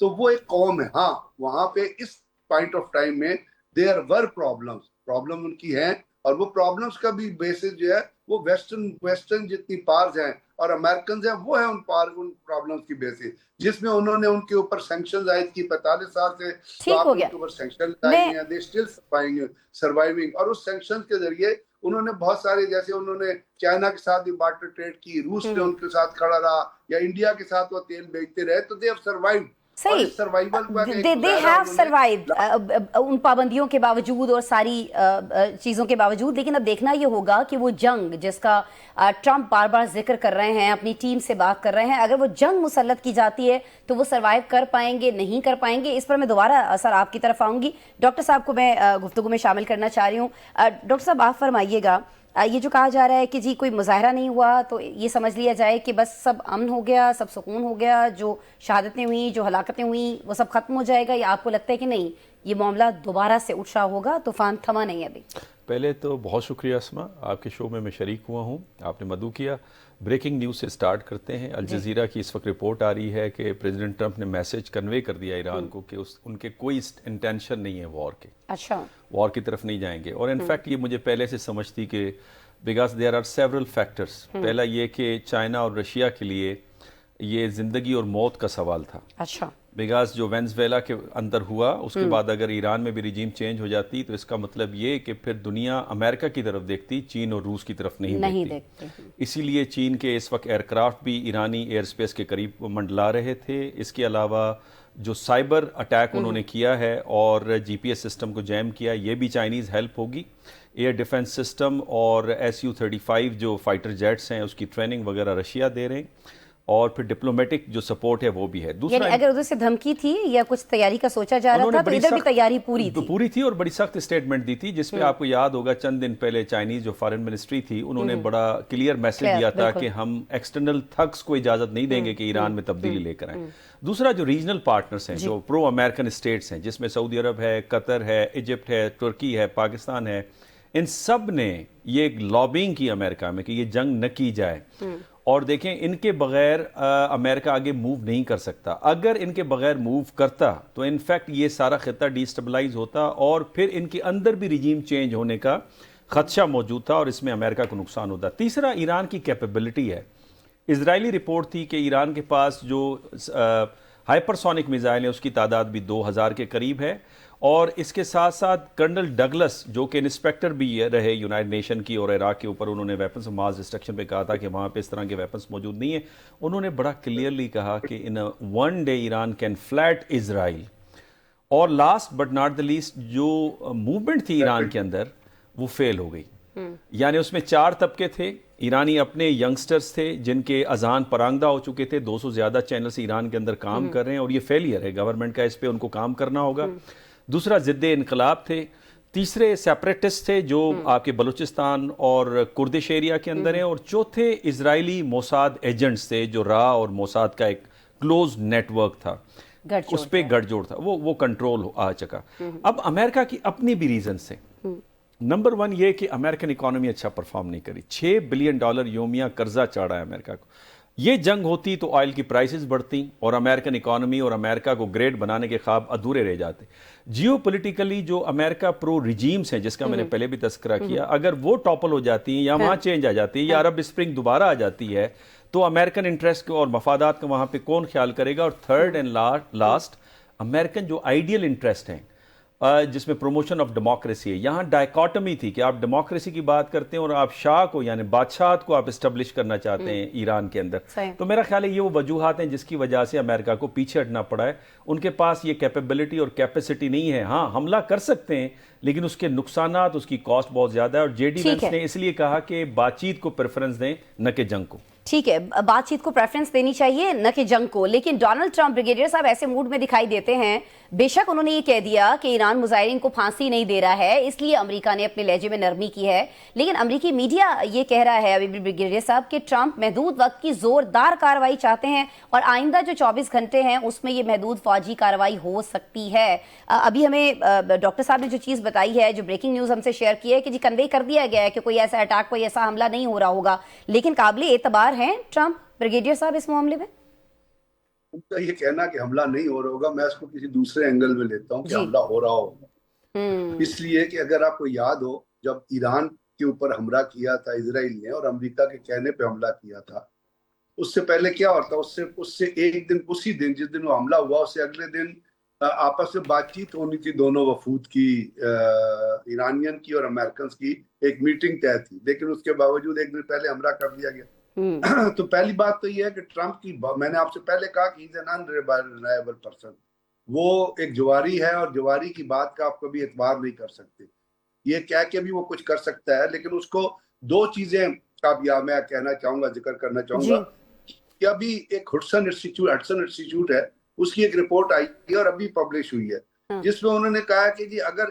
تو وہ ایک قوم ہے. ہاں وہاں پہ اس پوائنٹ آف ٹائم میں دیر ور پرابلم ان کی ہیں, اور وہ پرابلمس کا بھی بیسس جو ہے وہ ویسٹرن جتنی پارز ہیں اور امریکنز ہیں وہ ہیں ان پرابلمس کی بیسس, جس میں انہوں نے ان کے اوپر سینکشنز عائد کی 45 سال سے. تو ٹھیک آپ ہو ان گیا. کے اوپر سینکشنز آئی ہیں, دے اسٹل سروائیونگ, اور اس سینکشنز کے ذریعے انہوں نے بہت سارے, جیسے انہوں نے چائنا کے ساتھ بھی بارٹر ٹریڈ کی, روس نے ان کے ساتھ کھڑا رہا, یا انڈیا کے ساتھ وہ تیل بیچتے رہے, تو دے ہیو سروائیوڈ. صحیح, they have survived ان پابندیوں کے باوجود اور ساری چیزوں کے باوجود. لیکن اب دیکھنا یہ ہوگا کہ وہ جنگ جس کا ٹرمپ بار بار ذکر کر رہے ہیں, اپنی ٹیم سے بات کر رہے ہیں, اگر وہ جنگ مسلط کی جاتی ہے تو وہ سروائیو کر پائیں گے نہیں کر پائیں گے, اس پر میں دوبارہ سر آپ کی طرف آؤں گی. ڈاکٹر صاحب کو میں گفتگو میں شامل کرنا چاہ رہی ہوں. ڈاکٹر صاحب آپ فرمائیے گا, یہ جو کہا جا رہا ہے کہ جی کوئی مظاہرہ نہیں ہوا تو یہ سمجھ لیا جائے کہ بس سب امن ہو گیا, سب سکون ہو گیا, جو شہادتیں ہوئیں, جو ہلاکتیں ہوئیں, وہ سب ختم ہو جائے گا, یا آپ کو لگتا ہے کہ نہیں یہ معاملہ دوبارہ سے اٹھا ہوگا, طوفان تھما نہیں ابھی؟ پہلے تو بہت شکریہ اسما, آپ کے شو میں شریک ہوا ہوں, آپ نے مدعو کیا. بریکنگ نیوز سے سٹارٹ کرتے ہیں. الجزیرہ کی اس وقت رپورٹ آ رہی ہے کہ پریزیڈنٹ ٹرمپ نے میسج کنوے کر دیا ایران کو کہ ان کے کوئی انٹینشن نہیں ہے وار کے, اچھا وار کی طرف نہیں جائیں گے. اور انفیکٹ یہ مجھے پہلے سے سمجھ تھی کہ because there are several factors. پہلا یہ کہ چائنا اور رشیا کے لیے یہ زندگی اور موت کا سوال تھا. اچھا, بیکاز جو وینزویلا کے اندر ہوا اس کے بعد اگر ایران میں بھی ریجیم چینج ہو جاتی تو اس کا مطلب یہ کہ پھر دنیا امریکہ کی طرف دیکھتی, چین اور روس کی طرف نہیں دیکھتی. اسی لیے چین کے اس وقت ایئر کرافٹ بھی ایرانی ایئر سپیس کے قریب منڈلا رہے تھے. اس کے علاوہ جو سائبر اٹیک انہوں نے کیا ہے اور جی پی ایس سسٹم کو جیم کیا, یہ بھی چائنیز ہیلپ ہوگی. ایئر ڈیفنس سسٹم اور SU-35 جو فائٹر جیٹس ہیں اس کی ٹریننگ وغیرہ رشیا دے رہے ہیں, اور پھر ڈپلومیٹک جو سپورٹ ہے وہ بھی ہے. یعنی اگر ادھر سے دھمکی تھی یا کچھ تیاری کا سوچا جا رہا تھا تو ادھر بھی تیاری پوری تھی اور بڑی سخت اسٹیٹمنٹ دی تھی, جس پہ آپ کو یاد ہوگا چند دن پہلے چائنیز جو فارن منسٹری تھی انہوں نے بڑا کلیئر میسج دیا تھا کہ ہم ایکسٹرنل تھگس کو اجازت نہیں دیں گے کہ ایران میں تبدیلی لے کر آئیں. دوسرا جو ریجنل پارٹنرز ہیں, جو پرو امریکن اسٹیٹس ہیں, جس میں سعودی عرب ہے, قطر ہے, ایجپٹ ہے, ترکی ہے, پاکستان ہے, ان سب نے یہ لابینگ کی امریکہ میں کہ یہ جنگ نہ کی جائے. اور دیکھیں ان کے بغیر امریکہ آگے موو نہیں کر سکتا. اگر ان کے بغیر موو کرتا تو انفیکٹ یہ سارا خطہ ڈی اسٹیبلائز ہوتا اور پھر ان کے اندر بھی ریجیم چینج ہونے کا خدشہ موجود تھا اور اس میں امریکہ کو نقصان ہوتا. تیسرا ایران کی کیپیبلٹی ہے. اسرائیلی رپورٹ تھی کہ ایران کے پاس جو ہائپرسونک میزائل ہیں اس کی تعداد بھی 2000 کے قریب ہے, اور اس کے ساتھ ساتھ کرنل ڈگلس جو کہ انسپیکٹر بھی رہے یونائٹڈ نیشن کی اور عراق کے اوپر, انہوں نے ویپنز آف ماس ڈسٹرکشن پہ کہا تھا کہ وہاں پہ اس طرح کے ویپنز موجود نہیں ہیں. انہوں نے بڑا کلیئرلی کہا کہ in one day Iran can flat Israel. اور last but not the least جو موومنٹ تھی ایران کے اندر وہ فیل ہو گئی. یعنی اس میں 4 طبقے تھے. ایرانی اپنے ینگسٹرز تھے جن کے اذان پرانگدہ ہو چکے تھے, 200 زیادہ چینلز ایران کے اندر کام کر رہے ہیں, اور یہ فیلئر ہے گورنمنٹ کا, اس پہ ان کو کام کرنا ہوگا. دوسرا ضد انقلاب تھے. تیسرے سیپریٹسٹ تھے جو آپ کے بلوچستان اور کردش ایریا کے اندر ہیں. اور چوتھے اسرائیلی موساد ایجنٹس تھے جو را اور موساد کا ایک کلوز نیٹ ورک تھا, اس پہ گڑھ جوڑ تھا, وہ کنٹرول آ چکا. اب امریکہ کی اپنی بھی ریزنز ہیں. نمبر 1 یہ کہ امریکن اکانومی اچھا پرفارم نہیں کری. $6 بلین یومیہ قرضہ چڑھا ہے امریکہ کو. یہ جنگ ہوتی تو آئل کی پرائسز بڑھتی اور امریکن اکانومی اور امریکہ کو گریٹ بنانے کے خواب ادھورے رہ جاتے. جیو پولیٹیکلی جو امریکہ پرو ریجیمز ہیں جس کا میں نے پہلے بھی تذکرہ کیا, اگر وہ ٹاپل ہو جاتی ہیں یا وہاں چینج آ جاتی ہے یا عرب اسپرنگ دوبارہ آ جاتی ہے تو امریکن انٹرسٹ اور مفادات کا وہاں پہ کون خیال کرے گا. اور تھرڈ اینڈ لاسٹ امریکن جو آئیڈیل انٹرسٹ ہیں جس میں پروموشن آف ڈیموکریسی ہے. یہاں ڈائیکاٹمی تھی کہ آپ ڈیموکریسی کی بات کرتے ہیں اور آپ شاہ کو یعنی بادشاہت کو آپ اسٹیبلش کرنا چاہتے ہیں ایران کے اندر. تو میرا خیال ہے یہ وہ وجوہات ہیں جس کی وجہ سے امریکہ کو پیچھے ہٹنا پڑا ہے. ان کے پاس یہ کیپیبلٹی اور کیپیسٹی نہیں ہے. ہاں حملہ کر سکتے ہیں لیکن اس کے نقصانات, اس کی کاسٹ بہت زیادہ ہے. اور جے ڈی وینس نے اس لیے کہا کہ بات چیت کو پریفرنس دیں نہ کہ جنگ کو. ٹھیک ہے, بات چیت کو پریفرنس دینی چاہیے نہ کہ جنگ کو. لیکن ڈونلڈ ٹرمپ بریگیڈیئر صاحب ایسے موڈ میں دکھائی دیتے ہیں. بے شک انہوں نے یہ کہہ دیا کہ ایران مظاہرین کو پھانسی نہیں دے رہا ہے, اس لیے امریکہ نے اپنے لہجے میں نرمی کی ہے. لیکن امریکی میڈیا یہ کہہ رہا ہے ابھی بریگیڈیئر صاحب کہ ٹرمپ محدود وقت کی زوردار کارروائی چاہتے ہیں اور آئندہ جو 24 گھنٹے ہیں اس میں یہ محدود فوجی کارروائی ہو سکتی ہے. ابھی ہمیں ڈاکٹر صاحب نے جو چیز بتائی ہے, جو بریکنگ نیوز ہم سے شیئر کی ہے کہ جی کنوے کر دیا گیا ہے کہ کوئی ایسا اٹیک, کوئی ایسا حملہ نہیں ہو رہا ہوگا. لیکن قابل اعتبار ہیں ٹرمپ بریگیڈیئر صاحب اس معاملے میں؟ ان کا یہ کہنا کہ حملہ نہیں ہو رہا ہوگا، میں اس کو کسی دوسرے اینگل میں لیتا ہوں کہ حملہ ہو رہا ہوگا. اس لیے کہ اگر آپ کو یاد ہو جب ایران کے اوپر حملہ کیا تھا اسرائیل نے اور امریکہ کے کہنے پہ حملہ کیا تھا، اس سے پہلے کیا ہوتا، اس سے ایک دن، اسی دن جس دن وہ حملہ ہوا، اس سے اگلے دن آپس میں بات چیت ہونی تھی دونوں وفود کی، ایرانین کی اور امریکنز کی ایک میٹنگ طے تھی، لیکن اس کے باوجود ایک دن پہلے حملہ کر دیا گیا. تو پہلی بات تو یہ ہے کہ ٹرمپ کی، میں نے آپ سے پہلے کہا کہ he's an unreliable person. وہ ایک جواری ہے اور جواری کی بات کا آپ کبھی اعتبار نہیں کر سکتے. یہ کہہ کے بھی وہ کچھ کر سکتا ہے، لیکن اس کو دو چیزیں میں کہنا چاہوں گا، ذکر کرنا چاہوں گا کہ ابھی ایک ہڈسن انسٹیٹیوٹ ہے، اس کی ایک رپورٹ آئی ہے اور ابھی پبلش ہوئی ہے، جس میں انہوں نے کہا کہ جی اگر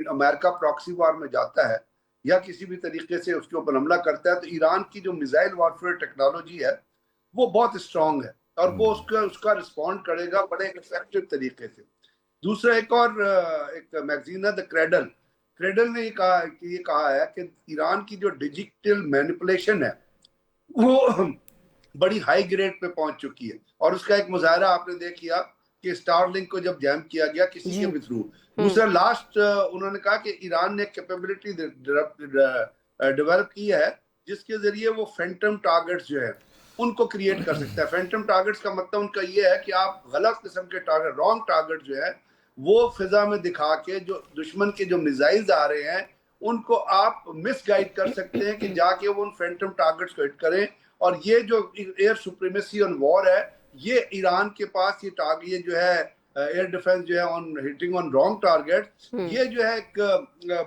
امریکہ پراکسی وار میں جاتا ہے یا کسی بھی طریقے سے اس کے اوپر حملہ کرتا ہے تو ایران کی جو میزائل وارفیئر ٹیکنالوجی ہے وہ بہت اسٹرانگ ہے اور وہ اس کا رسپونڈ کرے گا بڑے افیکٹو طریقے سے. دوسرا ایک میگزین ہے دا کریڈل نے یہ کہا ہے کہ ایران کی جو ڈیجیٹل مینیپولیشن ہے وہ بڑی ہائی گریڈ پہ پہنچ چکی ہے، اور اس کا ایک مظاہرہ آپ نے دیکھ لیا کہ اسٹار لنک کو جب جیم کیا گیا کسی کے بھی تھرو. دوسرا لاسٹ انہوں نے کہا کہ ایران نے کیپیبلٹی ڈیولپ کی ہے جس کے ذریعے وہ فینٹم ٹارگٹس جو ہے ان کو کریٹ کر سکتا ہے. فینٹم ٹارگٹس کا مطلب ان کا یہ ہے کہ آپ غلط قسم کے ٹارگٹ، رانگ ٹارگٹ جو ہے وہ فضا میں دکھا کے جو دشمن کے جو میزائلز آ رہے ہیں ان کو آپ مس گائیڈ کر سکتے ہیں کہ جا کے وہ ان فینٹم ٹارگٹس کو ہٹ کریں. اور یہ جو ایئر سپریمیسی آن وار ہے، یہ ایران کے پاس یہ جو ہے ایئر ڈیفنس جو ہے آن ہٹنگ آن رانگ ٹارگٹ، یہ جو ہے ایک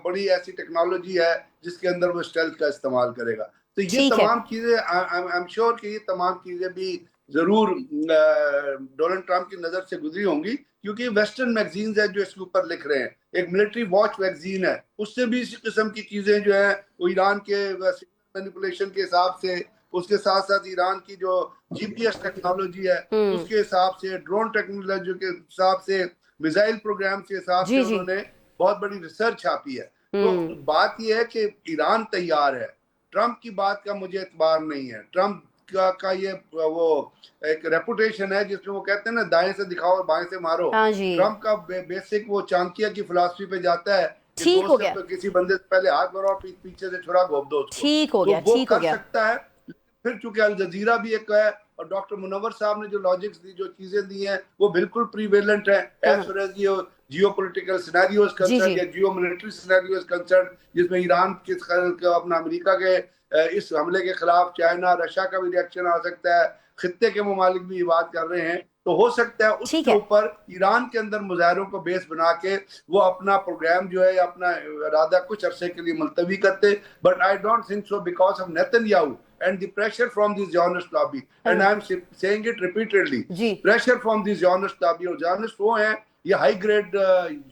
بڑی ایسی ٹیکنالوجی ہے جس کے اندر وہ اسٹیلتھ کا استعمال کرے گا. تو یہ تمام چیزیں آئی ایم شیور کہ یہ تمام چیزیں بھی ضرور ڈونلڈ ٹرمپ کی نظر سے گزری ہوں گی، کیونکہ ویسٹرن میگزینز ہیں جو اس کے اوپر لکھ رہے ہیں. ایک ملٹری واچ میگزین ہے، اس سے بھی اسی قسم کی چیزیں جو ہیں وہ ایران کے مینیپولیشن کے حساب سے، اس کے ساتھ ساتھ ایران کی جو جی پی ایس ٹیکنالوجی ہے اس کے حساب سے، ڈرون ٹیکنالوجی کے حساب سے، میزائل پروگرام کے حساب سے انہوں نے بہت بڑی ریسرچ چھاپی ہے. تو بات یہ ہے کہ ایران تیار ہے، ٹرمپ کی بات کا مجھے اعتبار نہیں ہے. ٹرمپ کا یہ وہ ایک ریپوٹیشن ہے جس میں وہ کہتے ہیں نا دائیں سے دکھاؤ بائیں سے مارو. ٹرمپ کا بیسک وہ چانکیا کی فلسفی پہ جاتا ہے، ٹھیک ہو گیا، کسی بندے سے پہلے ہاتھ بڑھاؤ پیچھے سے چھڑا گھونپ دو اس کو، ٹھیک ہو گیا، وہ کر سکتا ہے. پھر چونکہ الجزیرہ بھی ایک ہے اور ڈاکٹر منور صاحب نے جو لاجکس دی، جو چیزیں دی ہیں وہ بالکل پریویلنٹ ہیں ایز فار ایز یہ جیو پولیٹیکل سینیریوز کنسرن یا جیو ملٹری سینیریوز کنسرن، جس میں ایران کے اپنا امریکہ کے اس حملے کے خلاف چائنا رشیا کا بھی ریئیکشن آ سکتا ہے، خطے کے ممالک بھی یہ بات کر رہے ہیں. تو ہو سکتا ہے اس کے اوپر ایران کے اندر مظاہروں کو بیس بنا کے وہ اپنا پروگرام جو ہے یا اپنا ارادہ کچھ عرصے کے لیے ملتوی کرتے. But I don't think so because of Nitin and the pressure from the Zionist lobby, and I am saying it repeatedly, pressure from the Zionist lobby. اور Zionist وہ ہیں، یہ high grade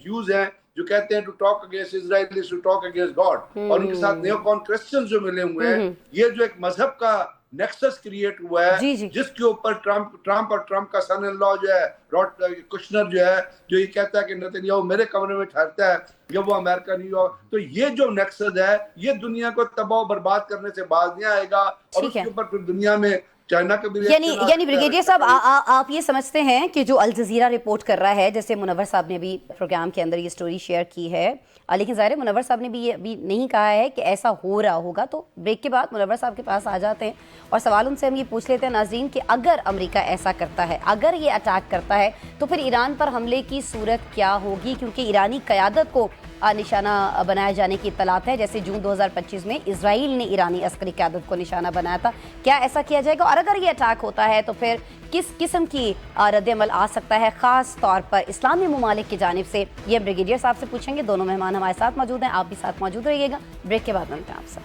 Jews ہیں جو کہتے ہیں to talk against Israel is to talk against God، اور ان کے ساتھ نیوکون کرسچنز جو ملے ہوئے ہیں، یہ جو ایک مذہب کا نیکسس کریٹ ہوا ہے جس کے اوپر ٹرمپ اور ٹرمپ کا سن ان لا جو ہے راڈ کشنر جو ہے جو یہ کہتا ہے کہ نتنیاہو میرے کمرے میں ٹھہرتا ہے جب وہ امریکہ نہیں ہوا. تو یہ جو نیکسس ہے یہ دنیا کو تباہ و برباد کرنے سے باز نہیں آئے گا، اور اس کے اوپر پھر دنیا میں چائنا کا بھی یعنی بریگیڈیئر صاحب آپ یہ سمجھتے ہیں کہ جو الجزیرہ رپورٹ کر رہا ہے، جیسے منور صاحب نے بھی پروگرام کے اندر یہ سٹوری شیئر کی ہے، لیکن ظاہر ہے منور صاحب نے بھی یہ بھی نہیں کہا ہے کہ ایسا ہو رہا ہوگا. تو بریک کے بعد منور صاحب کے پاس آ جاتے ہیں اور سوال ان سے ہم یہ پوچھ لیتے ہیں ناظرین کہ اگر امریکہ ایسا کرتا ہے، اگر یہ اٹیک کرتا ہے تو پھر ایران پر حملے کی صورت کیا ہوگی؟ کیونکہ ایرانی قیادت کو نشانہ بنائے جانے کی اطلاعات ہے، جیسے جون 2025 میں اسرائیل نے ایرانی عسکری قیادت کو نشانہ بنایا تھا. کیا ایسا کیا جائے گا؟ اور اگر یہ اٹیک ہوتا ہے تو پھر کس قسم کی رد عمل آ سکتا ہے، خاص طور پر اسلامی ممالک کی جانب سے؟ یہ بریگیڈیئر صاحب سے پوچھیں گے. دونوں مہمان ہمارے ساتھ موجود ہیں، آپ بھی ساتھ موجود رہیے گا. بریک کے بعد ملتے ہیں آپ سے.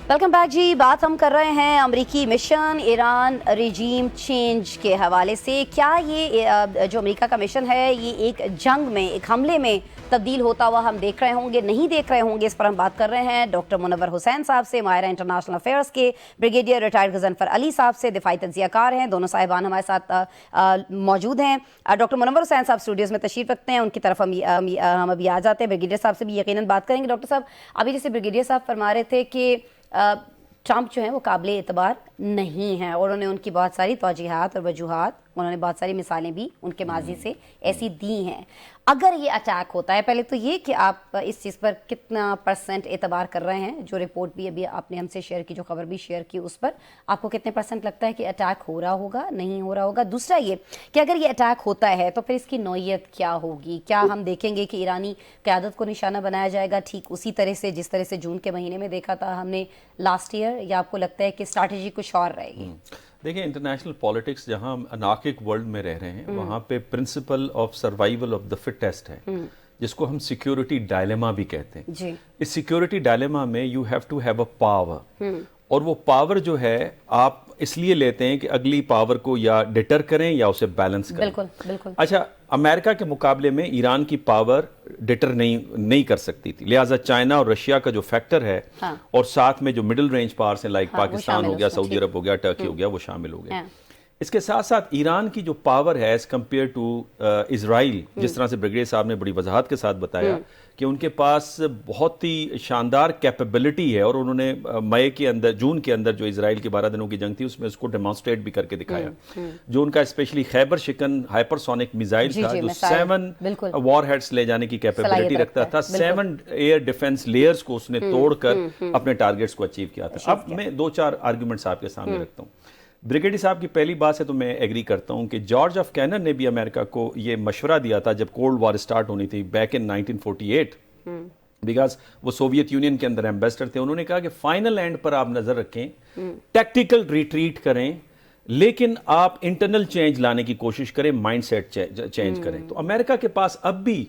ویلکم بیک جی. بات ہم کر رہے ہیں امریکی مشن ایران ریجیم چینج کے حوالے سے. کیا یہ جو امریکہ کا مشن ہے یہ ایک جنگ میں، ایک حملے میں تبدیل ہوتا ہوا ہم دیکھ رہے ہوں گے، نہیں دیکھ رہے ہوں گے؟ اس پر ہم بات کر رہے ہیں ڈاکٹر منور حسین صاحب سے، ماہرہ انٹرنیشنل افیئرس کے، بریگیڈیئر ریٹائرڈ غضنفر علی صاحب سے، دفاعی تجزیہ کار ہیں. دونوں صاحبان ہمارے ساتھ موجود ہیں. ڈاکٹر منور حسین صاحب اسٹوڈیوز میں تشریف رکھتے ہیں، ان کی طرف ہم ابھی آ جاتے ہیں. بریگیڈیئر صاحب سے بھی یقیناً بات کریں گے. ڈاکٹر صاحب ابھی جیسے بریگیڈیئر صاحب فرما رہے تھے کہ ٹرمپ جو ہیں وہ قابل اعتبار نہیں ہیں، اور انہوں نے ان کی بہت ساری توجیحات اور وجوہات، انہوں نے بہت ساری مثالیں بھی ان کے ماضی سے ایسی دی ہیں۔ اگر یہ اٹیک ہوتا ہے، پہلے تو یہ کہ آپ اس چیز پر کتنا % اعتبار کر رہے ہیں، جو رپورٹ بھی ابھی آپ نے ہم سے شیئر کی، جو خبر بھی شیئر کی، اس پر آپ کو کتنے % لگتا ہے کہ اٹیک ہو رہا ہوگا، نہیں ہو رہا ہوگا؟ دوسرا یہ کہ اگر یہ اٹیک ہوتا ہے تو پھر اس کی نوعیت کیا ہوگی؟ کیا ہم دیکھیں گے کہ ایرانی قیادت کو نشانہ بنایا جائے گا ٹھیک اسی طرح سے جس طرح سے جون کے مہینے میں دیکھا تھا ہم نے لاسٹ ایئر، یا آپ کو لگتا ہے کہ اسٹریٹجی کچھ اور رہے گی؟ دیکھیں، انٹرنیشنل پالیٹکس جہاں ہم انارکک ورلڈ میں رہ رہے ہیں، وہاں پہ principle of survival of the fittest ہے، جس کو ہم سیکیورٹی ڈائلیما بھی کہتے ہیں۔ جی، اس سیکیورٹی ڈائلیما میں you have to have a power, اور وہ پاور جو ہے آپ اس لیے لیتے ہیں کہ اگلی پاور کو یا ڈیٹر کریں یا اسے بیلنس کریں۔ بالکل بالکل۔ اچھا، امریکہ کے مقابلے میں ایران کی پاور ڈیٹر نہیں کر سکتی تھی، لہٰذا چائنا اور رشیا کا جو فیکٹر ہے، اور ساتھ میں جو مڈل رینج پاورز ہیں لائک پاکستان ہو گیا، سعودی عرب ہو گیا، ٹرکی ہو گیا، وہ شامل ہو گئے۔ اس کے ساتھ ساتھ ایران کی جو پاور ہے ایز کمپیئر ٹو اسرائیل، جس طرح سے بریگیڈیئر صاحب نے بڑی وضاحت کے ساتھ بتایا کہ ان کے پاس بہت ہی شاندار کیپیبلٹی ہے، اور انہوں نے جون کے اندر جو اسرائیل کی 12 دنوں کی جنگ تھی اس میں اس کو ڈیمانسٹریٹ بھی کر کے دکھایا۔ جو ان کا اسپیشلی خیبر شکن ہائپر سونک میزائل تھا، جو 7 وار ہیڈز لے جانے کی کیپیبلٹی رکھتا تھا، 7 ایئر ڈیفنس لیئرز کو اس نے توڑ کر اپنے ٹارگیٹس کو اچیو کیا تھا۔ اب میں 2-4 آرگیومنٹس آپ کے سامنے رکھتا ہوں۔ بریگیڈیئر صاحب کی پہلی بات سے تو میں ایگری کرتا ہوں کہ جارج آف کینن نے بھی امریکہ کو یہ مشورہ دیا تھا جب کولڈ وار سٹارٹ ہونی تھی بیک ان 1948، بیکاز وہ سوویت یونین کے اندر ایمبیسڈر تھے۔ انہوں نے کہا کہ فائنل اینڈ پر آپ نظر رکھیں، ٹیکٹیکل ریٹریٹ کریں، لیکن آپ انٹرنل چینج لانے کی کوشش کریں، مائنڈ سیٹ چینج کریں۔ تو امریکہ کے پاس اب بھی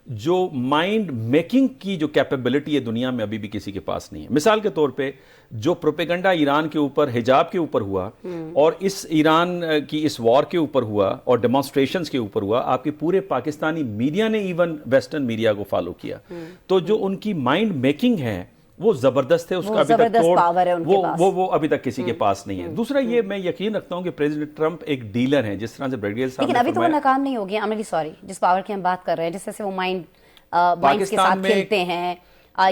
جو مائنڈ میکنگ کی جو کیپیبلٹی ہے دنیا میں ابھی بھی کسی کے پاس نہیں ہے۔ مثال کے طور پہ جو پروپیگنڈا ایران کے اوپر، حجاب کے اوپر ہوا، اور اس ایران کی اس وار کے اوپر ہوا، اور ڈیمانسٹریشنز کے اوپر ہوا، آپ کے پورے پاکستانی میڈیا نے ایون ویسٹرن میڈیا کو فالو کیا۔ تو جو ان کی مائنڈ میکنگ ہے وہ زبردست ہے، اس کا ابھی تک وہ ابھی تک کسی کے پاس نہیں ہے۔ دوسرا یہ میں یقین رکھتا ہوں کہ پریزیڈنٹ ٹرمپ ایک ڈیلر ہیں، جس طرح سے بریگیڈیئر صاحب نے لیکن ابھی تو وہ ناکام نہیں ہو گیا، I'm really sorry، جس پاور کی ہم بات کر رہے ہیں، جس سے وہ مائنڈ کے ساتھ کھیلتے ہیں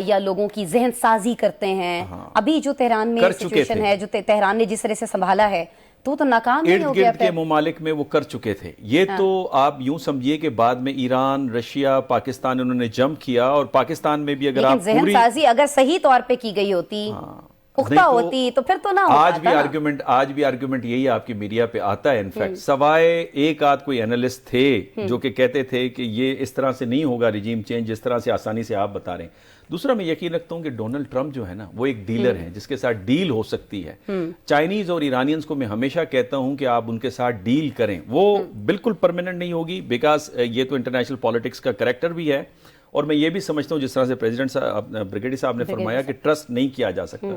یا لوگوں کی ذہن سازی کرتے ہیں۔ ابھی جو تہران میں سچویشن ہے، جو تہران نے جس طرح سے سنبھالا ہے، تو ناکام نہیں ہو گیا۔ کے ممالک میں وہ کر چکے تھے یہ، تو آپ یوں سمجھیے کہ بعد میں ایران، رشیا، پاکستان انہوں نے جمپ کیا، اور پاکستان میں بھی اگر آپ ذہن سازی اگر صحیح طور پہ کی گئی ہوتی، پختہ ہوتی، تو پھر تو نہ ہوتا۔ آج بھی آرگیومنٹ یہی آپ کی میڈیا پہ آتا ہے، انفیکٹ سوائے ایک آدھ کوئی اینالسٹ تھے جو کہ کہتے تھے کہ یہ اس طرح سے نہیں ہوگا ریجیم چینج جس طرح سے آسانی سے آپ بتا رہے ہیں۔ دوسرا میں یقین رکھتا ہوں کہ ڈونلڈ ٹرمپ جو ہے نا، وہ ایک ڈیلر ہیں جس کے ساتھ ڈیل ہو سکتی ہے۔ چائنیز اور ایرانینز کو میں ہمیشہ کہتا ہوں کہ آپ ان کے ساتھ ڈیل کریں، وہ بالکل پرماننٹ نہیں ہوگی، بیکاز یہ تو انٹرنیشنل پالیٹکس کا کریکٹر بھی ہے، اور میں یہ بھی سمجھتا ہوں جس طرح سے بریگیڈیئر صاحب نے فرمایا کہ ٹرسٹ نہیں کیا جا سکتا۔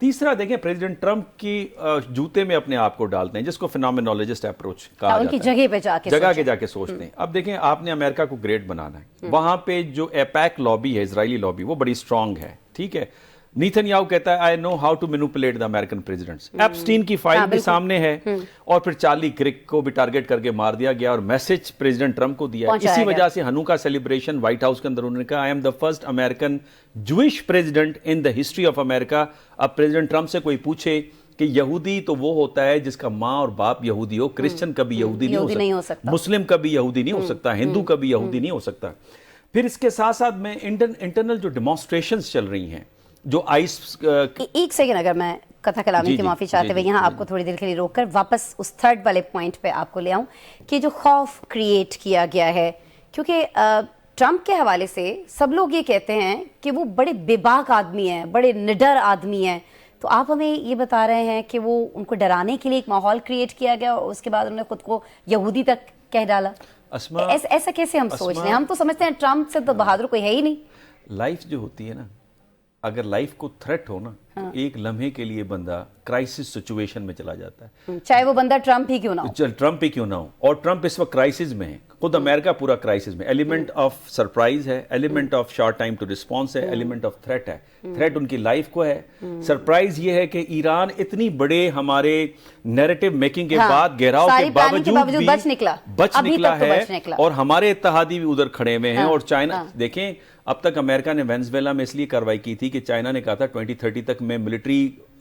تیسرا دیکھیں، پریزیڈنٹ ٹرمپ کی جوتے میں اپنے آپ کو ڈالتے ہیں، جس کو فینومینالوجسٹ اپروچ کہا جاتا ہے، ان کی جگہ پہ جا کے سوچتے ہیں۔ اب دیکھیں، آپ نے امریکہ کو گریٹ بنانا ہے، وہاں پہ جو ایپیک لابی ہے، اسرائیلی لابی، وہ بڑی اسٹرانگ ہے، ٹھیک ہے۔ نیتن یاہو کہتا ہے I know how to manipulate the American presidents. Epstein کی فائل بھی سامنے ہے، اور پھر چارلی کرک کو بھی ٹارگیٹ کر کے مار دیا گیا، اور میسج پریزیڈنٹ ٹرمپ کو دیا۔ اسی وجہ سے ہنوکا سیلیبریشن وائٹ ہاؤس کے اندر انہوں نے کہا I am the first American Jewish president in the history of America. اب پریزیڈنٹ ٹرمپ سے کوئی پوچھے کہ یہودی تو وہ ہوتا ہے جس کا ماں اور باپ یہودی ہو، کرسچن کبھی یہودی نہیں ہو سکتا، مسلم کبھی یہودی نہیں ہو سکتا، ہندو کبھی یہودی نہیں ہو سکتا۔ پھر اس کے ساتھ ساتھ میں انٹرنل جو ڈیمانسٹریشنز چل رہی ہیں، جو آئس ایک سیکنڈ اگر میں قطع کلامی کی معافی چاہتے ہوئے یہاں آپ کو تھوڑی دیر کے لیے روک کر واپس اس تھرڈ والے پوائنٹ پہ آپ کو لے آؤں کہ جو خوف کریٹ کیا گیا ہے، کیونکہ ٹرمپ کے حوالے سے سب لوگ یہ کہتے ہیں کہ وہ بڑے بے باک آدمی ہیں، بڑے نڈر آدمی ہیں، تو آپ ہمیں یہ بتا رہے ہیں کہ وہ ان کو ڈرانے کے لیے ایک ماحول کریٹ کیا گیا، اور اس کے بعد انہوں نے خود کو یہودی تک کہہ ڈالا۔ ایسا کیسے ہم سوچ رہے ہیں؟ ہم تو سمجھتے ہیں ٹرمپ سے تو بہادر کوئی ہے ہی نہیں۔ لائف جو ہوتی ہے نا، اگر لائف کو تھریٹ ہو نا، ایک لمحے کے لیے بندہ کرائسس سچویشن میں چلا جاتا ہے، چاہے وہ بندہ ٹرمپ ہی کیوں نہ ہو۔ اور ٹرمپ اس وقت کرائسس میں ہے، خود امریکہ پورا کرائسس میں، ایلیمنٹ آف سرپرائز ہے، element of short time to response ہے، ایلیمنٹ آف تھریٹ ہے۔ تھریٹ ان کی لائف کو ہے، سرپرائز یہ ہے کہ ایران اتنی بڑے ہمارے نیریٹو میکنگ کے بعد، گہراؤ کے باوجود بھی بچ نکلا ہے، اور ہمارے اتحادی بھی ادھر کھڑے ہوئے ہیں۔ اور چائنا دیکھیں، اب تک امریکہ نے وینزویلا میں اس لیے کارروائی کی تھی کہ چائنا نے کہا تھا 2030 تک میں ملٹری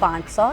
500,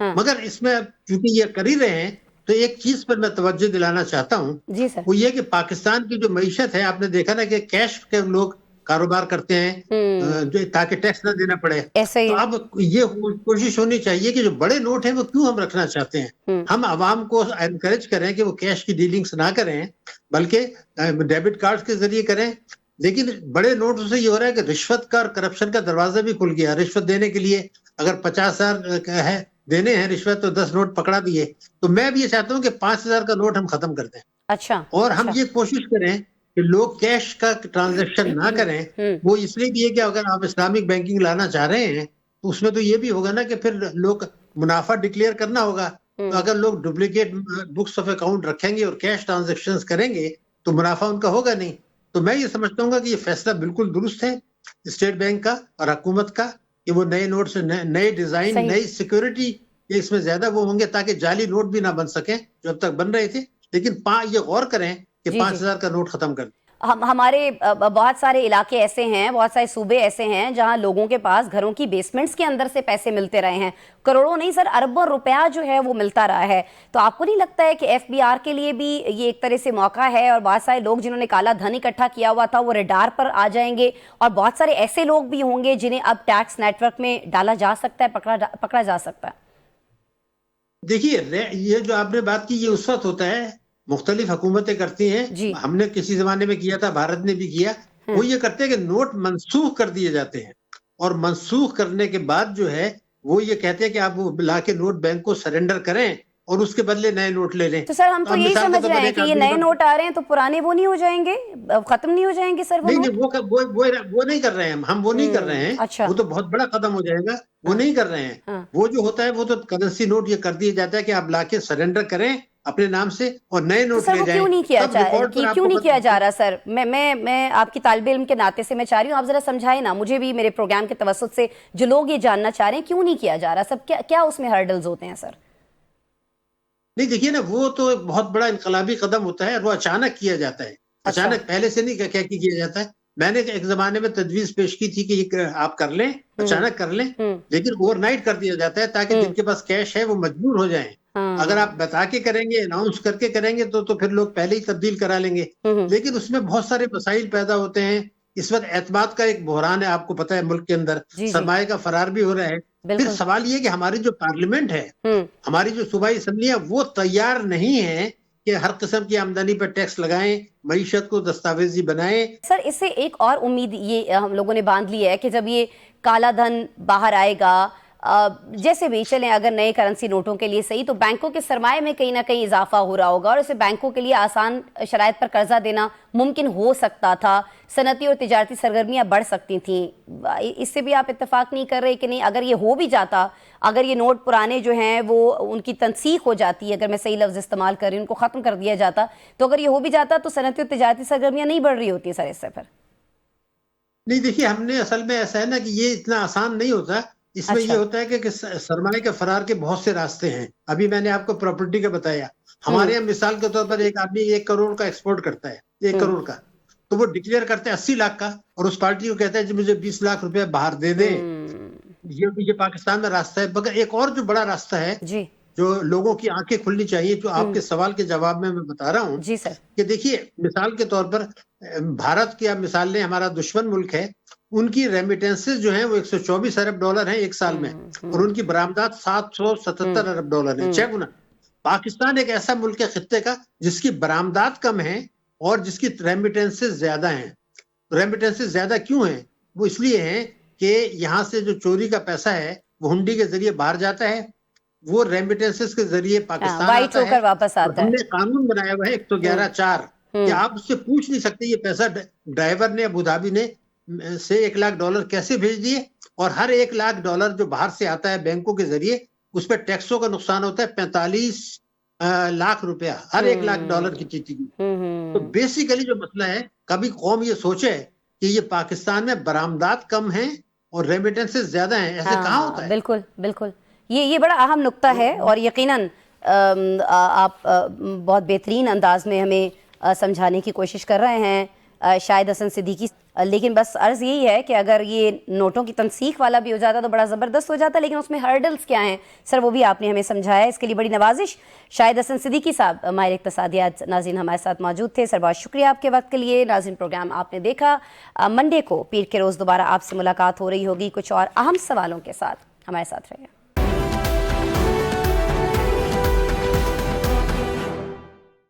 مگر اس میں چونکہ یہ کر ہی رہے ہیں تو ایک چیز پر میں توجہ دلانا چاہتا ہوں، جی سر، وہ یہ کہ پاکستان کی جو معیشت ہے، آپ نے دیکھا نا کہ کیش کے لوگ کاروبار کرتے ہیں جو تاکہ ٹیکس نہ دینا پڑے. ایسے ہی تو اب یہ کوشش ہونی چاہیے کہ جو بڑے نوٹ ہیں وہ کیوں ہم رکھنا چاہتے ہیں، ہم عوام کو انکریج کریں کہ وہ کیش کی ڈیلنگز نہ کریں بلکہ ڈیبٹ کارڈ کے ذریعے کریں. لیکن بڑے نوٹ سے یہ ہو رہا ہے کہ رشوت کا اور کرپشن کا دروازہ بھی کھل گیا. رشوت دینے کے لیے اگر 50,000 ہے دینے ہیں رشوت تو 10 نوٹ پکڑا دیے. تو میں بھی یہ چاہتا ہوں کہ 5,000 کا نوٹ ہم ختم کر دیں. اچھا، اور ہم یہ کوشش کریں کہ لوگ کیش کا ٹرانزیکشن نہ کریں. وہ اس لیے بھی ہے کہ اگر آپ اسلامک بینکنگ لانا چاہ رہے ہیں تو اس میں تو یہ بھی ہوگا نا کہ پھر لوگ منافع ڈکلیئر کرنا ہوگا. تو اگر لوگ ڈپلیکیٹ بکس آف اکاؤنٹ رکھیں گے اور کیش ٹرانزیکشن کریں گے تو منافع ان کا ہوگا نہیں. تو میں یہ سمجھتا ہوں کہ یہ فیصلہ بالکل درست ہے اسٹیٹ بینک کا اور حکومت کا کہ وہ نئے نوٹ سے نئے ڈیزائن، نئی سیکورٹی اس میں زیادہ وہ ہوں گے تاکہ جعلی نوٹ بھی نہ بن سکیں جو اب تک بن رہے تھے. لیکن یہ غور کریں کہ 5,000 کا نوٹ ختم کر دیں. ہمارے بہت سارے علاقے ایسے ہیں، بہت سارے صوبے ایسے ہیں جہاں لوگوں کے پاس گھروں کی بیسمنٹس کے اندر سے پیسے ملتے رہے ہیں، کروڑوں نہیں سر اربوں روپیہ جو ہے وہ ملتا رہا ہے. تو آپ کو نہیں لگتا ہے کہ ایف بی آر کے لیے بھی یہ ایک طرح سے موقع ہے اور بہت سارے لوگ جنہوں نے کالا دھن اکٹھا کیا ہوا تھا وہ ریڈار پر آ جائیں گے اور بہت سارے ایسے لوگ بھی ہوں گے جنہیں اب ٹیکس نیٹ ورک میں ڈالا جا سکتا ہے، پکڑا جا سکتا ہے؟ دیکھیے یہ جو آپ نے بات کی یہ اس وقت ہوتا ہے مختلف حکومتیں کرتی ہیں. ہم نے کسی زمانے میں کیا تھا، بھارت نے بھی کیا. وہ یہ کرتے ہیں کہ نوٹ منسوخ کر دیے جاتے ہیں اور منسوخ کرنے کے بعد جو ہے وہ یہ کہتے ہیں کہ آپ وہ لا کے نوٹ بینک کو سرنڈر کریں اور اس کے بدلے نئے نوٹ لے لیں. تو سر ہم تو یہی سمجھ رہے ہیں کہ یہ نئے نوٹ آ رہے ہیں تو پرانے وہ نہیں ہو جائیں گے، ختم نہیں ہو جائیں گے سر؟ نہیں وہ نہیں کر رہے ہیں، ہم وہ نہیں کر رہے ہیں. وہ تو بہت بڑا قدم ہو جائے گا. وہ نہیں کر رہے ہیں. وہ جو ہوتا ہے وہ تو کرنسی نوٹ یہ کر دیا جاتا ہے کہ آپ لا کے سرنڈر کریں اپنے نام سے اور نئے نوٹ لے جائیں. کیوں نہیں کیا جا رہا سر؟ میں آپ کی طالب علم کے ناطے سے میں چاہ رہی ہوں آپ ذرا سمجھائیں نا مجھے بھی، میرے پروگرام کے توسط سے جو لوگ یہ جاننا چاہ رہے ہیں کیوں نہیں کیا جا رہا سب، کیا اس میں ہرڈلز ہوتے ہیں سر؟ نہیں دیکھیے نا وہ تو ایک بہت بڑا انقلابی قدم ہوتا ہے اور وہ اچانک کیا جاتا ہے. اچانک پہلے سے نہیں کیا جاتا ہے. میں نے ایک زمانے میں تجویز پیش کی تھی کہ یہ آپ کر لیں، اچانک کر لیں، لیکن اوور نائٹ کر دیا جاتا ہے تاکہ جن کے پاس کیش ہے وہ مجبور ہو جائیں. اگر آپ بتا کے کریں گے، اناؤنس کر کے کریں گے تو پھر لوگ پہلے ہی تبدیل کرا لیں گے. لیکن اس میں بہت سارے مسائل پیدا ہوتے ہیں. اس وقت اعتماد کا ایک بحران ہے، آپ کو پتا ہے ملک کے اندر سرمایہ کا فرار بھی ہو رہا ہے. پھر سوال یہ کہ ہماری جو پارلیمنٹ ہے، ہماری جو صوبائی اسمبلیاں وہ تیار نہیں ہیں کہ ہر قسم کی آمدنی پر ٹیکس لگائیں، معیشت کو دستاویزی بنائیں. سر اس سے ایک اور امید یہ ہم لوگوں نے باندھ لی ہے کہ جب یہ کالا دھن باہر آئے گا، جیسے بھی چلیں اگر نئے کرنسی نوٹوں کے لیے صحیح، تو بینکوں کے سرمایہ میں کہیں نہ کہیں اضافہ ہو رہا ہوگا اور اسے بینکوں کے لیے آسان شرائط پر قرضہ دینا ممکن ہو سکتا تھا. صنعتی اور تجارتی سرگرمیاں بڑھ سکتی تھیں. اس سے بھی آپ اتفاق نہیں کر رہے کہ نہیں اگر یہ ہو بھی جاتا، اگر یہ نوٹ پرانے جو ہیں وہ ان کی تنسیخ ہو جاتی ہے، اگر میں صحیح لفظ استعمال کر رہی ہوں، ان کو ختم کر دیا جاتا، تو اگر یہ ہو بھی جاتا تو صنعتی اور تجارتی سرگرمیاں نہیں بڑھ رہی ہوتی سر اس سے؟ پھر نہیں دیکھیے ہم نے اصل میں ایسا ہے نا کہ یہ اتنا آسان نہیں ہوتا. اس میں یہ ہوتا ہے کہ سرمایہ کے فرار کے بہت سے راستے ہیں. ابھی میں نے آپ کو پراپرٹی کا بتایا. ہمارے یہاں مثال کے طور پر ایک آدمی 1 کروڑ کا ایکسپورٹ کرتا ہے، 1 کروڑ کا، تو وہ ڈکلیئر کرتے ہیں 80 لاکھ کا اور اس پارٹی کو کہتا ہے کہ مجھے 20 لاکھ روپے باہر دے دیں. یہ پاکستان میں راستہ ہے. مگر ایک اور جو بڑا راستہ ہے جو لوگوں کی آنکھیں کھلنی چاہیے، جو آپ کے سوال کے جواب میں بتا رہا ہوں کہ دیکھیے مثال کے طور پر بھارت کی آپ مثال لیں، ہمارا دشمن ملک ہے، ان کی ریمیٹنسز جو ہیں وہ 124 ارب ڈالر ہیں ایک سال میں اور ان کی برآمدات 777 ارب ڈالر ہیں. 6 گنا. پاکستان ایک ایسا ملک ہے خطے کا جس کی برآمدات کم ہیں اور جس کی ریمیٹنسز زیادہ ہیں. ریمیٹنسز زیادہ کیوں ہیں؟ وہ اس لیے ہیں کہ یہاں سے جو چوری کا پیسہ ہے وہ ہنڈی کے ذریعے باہر جاتا ہے، وہ ریمیٹنسز کے ذریعے پاکستان آتا ہے. واپس آتا ہے. ہم نے قانون بنایا ہوا ہے 111(4) کہ آپ اس سے پوچھ نہیں سکتے یہ پیسہ ڈرائیور نے ابو دھابی نے سے 1 لاکھ ڈالر کیسے بھیج دیے. اور ہر 1 لاکھ ڈالر جو باہر سے آتا ہے بینکوں کے ذریعے اس پہ ٹیکسوں کا نقصان ہوتا ہے 45 لاکھ روپیہ ہر 1 لاکھ ڈالر کی چیز کی. تو بیسیکلی جو مسئلہ ہے، کبھی قوم یہ سوچے کہ یہ پاکستان میں برآمدات کم ہیں اور ریمیٹنسز زیادہ ہیں، ایسے کہاں ہوتا ہے؟ بالکل بالکل، یہ بڑا اہم نقطہ ہے اور یقیناً آپ بہت بہترین انداز میں ہمیں سمجھانے کی کوشش کر رہے ہیں. شاہد حسن صدیقی لیکن بس عرض یہی ہے کہ اگر یہ نوٹوں کی تنسیخ والا بھی ہو جاتا تو بڑا زبردست ہو جاتا، لیکن اس میں ہرڈلز کیا ہیں سر وہ بھی آپ نے ہمیں سمجھایا، اس کے لیے بڑی نوازش۔ شاہد حسن صدیقی صاحب ماہر اقتصادیات ناظرین ہمارے ساتھ موجود تھے، سر بہت شکریہ آپ کے وقت کے لیے۔ ناظرین پروگرام آپ نے دیکھا، منڈے کو پیر کے روز دوبارہ آپ سے ملاقات ہو رہی ہوگی کچھ اور اہم سوالوں کے ساتھ، ہمارے ساتھ رہے گا۔